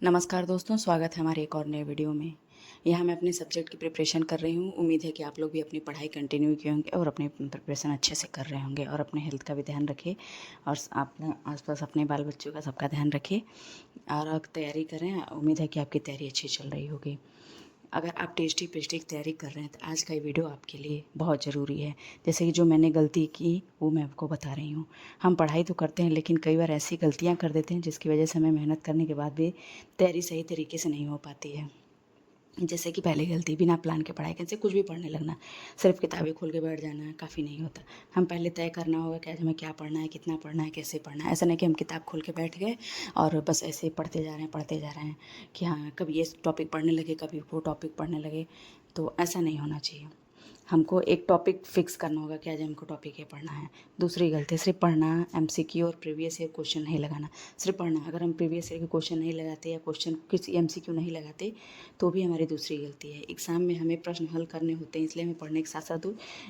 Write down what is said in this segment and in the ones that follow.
नमस्कार दोस्तों, स्वागत है हमारे एक और नए वीडियो में। यहाँ मैं अपने सब्जेक्ट की प्रिपरेशन कर रही हूँ। उम्मीद है कि आप लोग भी अपनी पढ़ाई कंटिन्यू किए होंगे और अपनी प्रिपरेशन अच्छे से कर रहे होंगे और अपने हेल्थ का भी ध्यान रखें और अपना आसपास अपने बाल बच्चों का सबका ध्यान रखें और तैयारी करें। उम्मीद है कि आपकी तैयारी अच्छी चल रही होगी। अगर आप टेस्टी पेस्टी की तैयारी कर रहे हैं तो आज का ये वीडियो आपके लिए बहुत ज़रूरी है। जैसे कि जो मैंने गलती की वो मैं आपको बता रही हूँ। हम पढ़ाई तो करते हैं लेकिन कई बार ऐसी गलतियाँ कर देते हैं जिसकी वजह से हमें मेहनत करने के बाद भी तैयारी सही तरीके से नहीं हो पाती है। जैसे कि पहली गलती, बिना प्लान के पढ़ाई करने से कुछ भी पढ़ने लगना, सिर्फ किताबें खोल के बैठ जाना काफ़ी नहीं होता। हम पहले तय करना होगा कि आज हमें क्या पढ़ना है, कितना पढ़ना है, कैसे पढ़ना है। ऐसा नहीं कि हम किताब खोल के बैठ गए और बस ऐसे ही पढ़ते जा रहे हैं कि हाँ कभी ये टॉपिक पढ़ने लगे कभी वो टॉपिक पढ़ने लगे, तो ऐसा नहीं होना चाहिए। हमको एक टॉपिक फिक्स करना होगा कि आज हमको टॉपिक ये पढ़ना है। दूसरी गलती, सिर्फ पढ़ना, एमसीक्यू और प्रीवियस ईयर क्वेश्चन नहीं लगाना। सिर्फ पढ़ना, अगर हम प्रीवियस ईयर के क्वेश्चन नहीं लगाते या क्वेश्चन किसी एमसीक्यू नहीं लगाते तो भी हमारी दूसरी गलती है। एग्ज़ाम में हमें प्रश्न हल करने होते हैं, इसलिए हमें पढ़ने के साथ साथ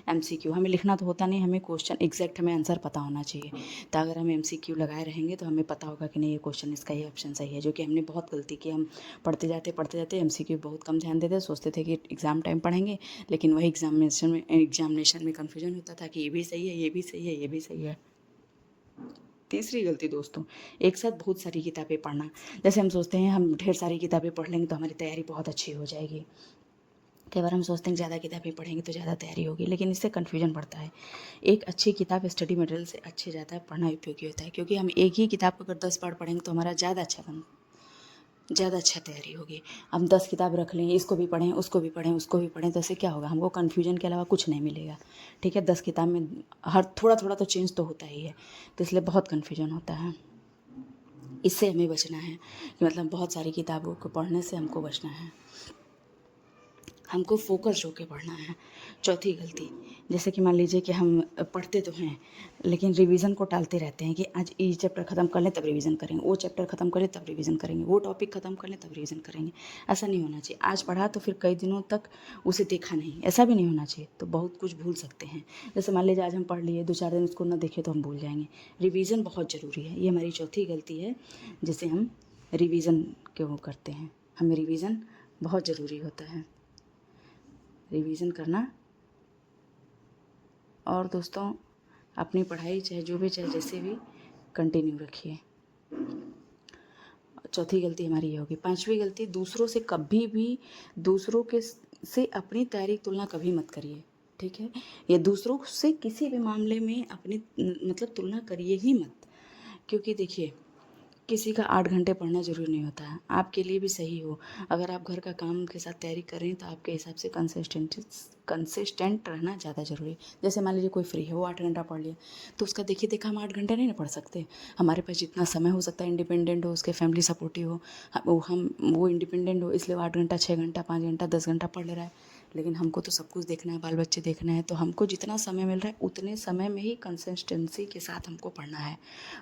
एमसीक्यू, हमें लिखना तो होता नहीं, हमें क्वेश्चन एग्जैक्ट हमें आंसर पता होना चाहिए। तो अगर हम एमसीक्यू लगाए रहेंगे तो हमें पता होगा कि नहीं ये क्वेश्चन इसका ये ऑप्शन सही है। जो कि हमने बहुत गलती की, हम पढ़ते जाते एमसीक्यू बहुत कम ध्यान देते, सोचते थे कि एग्ज़ाम टाइम पढ़ेंगे, लेकिन वही एग्जामिनेशन में कन्फ्यूजन होता था कि ये भी सही है, ये भी सही है, ये भी सही है। तीसरी गलती दोस्तों, एक साथ बहुत सारी किताबें पढ़ना। जैसे हम सोचते हैं हम ढेर सारी किताबें पढ़ लेंगे तो हमारी तैयारी बहुत अच्छी हो जाएगी। कई बार हम सोचते हैं ज़्यादा किताबें पढ़ेंगे तो ज़्यादा तैयारी होगी, लेकिन इससे कन्फ्यूजन बढ़ता है। एक अच्छी किताब स्टडी मटेरियल से अच्छे ज़्यादा पढ़ना उपयोगी होता है, क्योंकि हम एक ही किताब को अगर 10 बार पढ़ेंगे तो हमारा ज़्यादा अच्छा तैयारी होगी। हम 10 किताब रख लें, इसको भी पढ़ें, उसको भी पढ़ें, उसको भी पढ़ें, तो इससे क्या होगा, हमको कन्फ्यूजन के अलावा कुछ नहीं मिलेगा। ठीक है, 10 किताब में हर थोड़ा थोड़ा तो चेंज तो होता ही है, तो इसलिए बहुत कन्फ्यूजन होता है। इससे हमें बचना है कि मतलब बहुत सारी किताबों को पढ़ने से हमको बचना है, हमको फोकस होकर पढ़ना है। चौथी गलती, जैसे कि मान लीजिए कि हम पढ़ते तो हैं लेकिन रिवीजन को टालते रहते हैं कि आज ये चैप्टर ख़त्म कर लें तब रिवीजन करेंगे, वो चैप्टर ख़त्म कर लें तब रिवीजन करेंगे, वो टॉपिक ख़त्म कर लें तब रिवीजन करेंगे। ऐसा नहीं होना चाहिए। आज पढ़ा तो फिर कई दिनों तक उसे देखा नहीं, ऐसा भी नहीं होना चाहिए, तो बहुत कुछ भूल सकते हैं। जैसे मान लीजिए आज हम पढ़ लिए, 2-4 दिन उसको ना देखे तो हम भूल जाएंगे। रिवीजन बहुत ज़रूरी है, ये हमारी चौथी गलती है जिसे हम रिवीजन क्यों करते हैं। हमें रिवीजन बहुत ज़रूरी होता है, रिवीजन करना। और दोस्तों, अपनी पढ़ाई चाहे जो भी चाहे जैसे भी कंटिन्यू रखिए। चौथी गलती हमारी ये होगी। पांचवी गलती, दूसरों से कभी भी दूसरों के से अपनी तैयारी की तुलना कभी मत करिए। ठीक है, ये दूसरों से किसी भी मामले में अपनी मतलब तुलना करिए ही मत, क्योंकि देखिए किसी का 8 घंटे पढ़ना ज़रूरी नहीं होता है, आपके लिए भी सही हो। अगर आप घर का काम के साथ तैयारी कर रहे हैं तो आपके हिसाब से कंसिस्टेंट रहना ज़्यादा ज़रूरी है। जैसे मान लीजिए कोई फ्री है, वो 8 घंटा पढ़ लिया, तो उसका देखिए देखा हम 8 घंटे नहीं ना पढ़ सकते। हमारे पास जितना समय हो सकता है, इंडिपेंडेंट हो, उसके फैमिली सपोर्टिव हो, वो इंडिपेंडेंट हो, इसलिए वो 8 घंटा, 6 घंटा, 5 घंटा, 10 घंटा पढ़ ले रहा है। लेकिन हमको तो सब कुछ देखना है, बाल बच्चे देखना है, तो हमको जितना समय मिल रहा है उतने समय में ही कंसिस्टेंसी के साथ हमको पढ़ना है।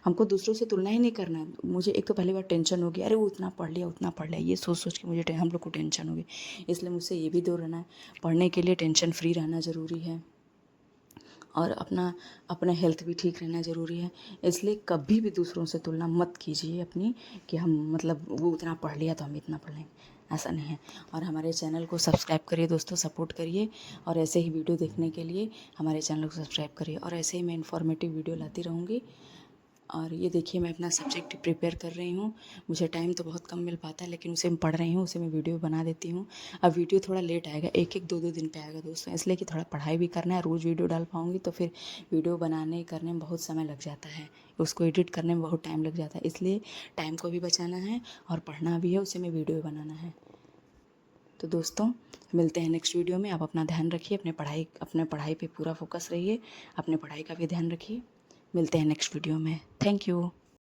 हमको दूसरों से तुलना ही नहीं करना है। मुझे एक तो पहली बार टेंशन होगी, अरे वो उतना पढ़ लिया, उतना पढ़ लिया, ये सोच सोच के मुझे हम लोग को टेंशन होगी। इसलिए मुझसे ये भी दूर रहना है। पढ़ने के लिए टेंशन फ्री रहना ज़रूरी है और अपना हेल्थ भी ठीक रहना ज़रूरी है। इसलिए कभी भी दूसरों से तुलना मत कीजिए अपनी, कि हम मतलब वो उतना पढ़ लिया तो हम इतना पढ़ लेंगे, ऐसा नहीं है। और हमारे चैनल को सब्सक्राइब करिए दोस्तों, सपोर्ट करिए, और ऐसे ही वीडियो देखने के लिए हमारे चैनल को सब्सक्राइब करिए, और ऐसे ही मैं इन्फॉर्मेटिव वीडियो लाती रहूँगी। और ये देखिए मैं अपना सब्जेक्ट प्रिपेयर कर रही हूँ। मुझे टाइम तो बहुत कम मिल पाता है, लेकिन उसे मैं पढ़ रही हूँ, उसे मैं वीडियो बना देती हूँ। अब वीडियो थोड़ा लेट आएगा, 1-1 2-2 दिन पे आएगा दोस्तों, इसलिए कि थोड़ा पढ़ाई भी करना है। रोज़ वीडियो डाल पाऊँगी तो फिर वीडियो बनाने करने में बहुत समय लग जाता है, उसको एडिट करने में बहुत टाइम लग जाता है। इसलिए टाइम को भी बचाना है और पढ़ना भी है, उसे में वीडियो बनाना है। तो दोस्तों, मिलते हैं नेक्स्ट वीडियो में। आप अपना ध्यान रखिए, अपने पढ़ाई पे पूरा फोकस रहिए, अपने पढ़ाई का भी ध्यान रखिए। मिलते हैं नेक्स्ट वीडियो में। Thank you.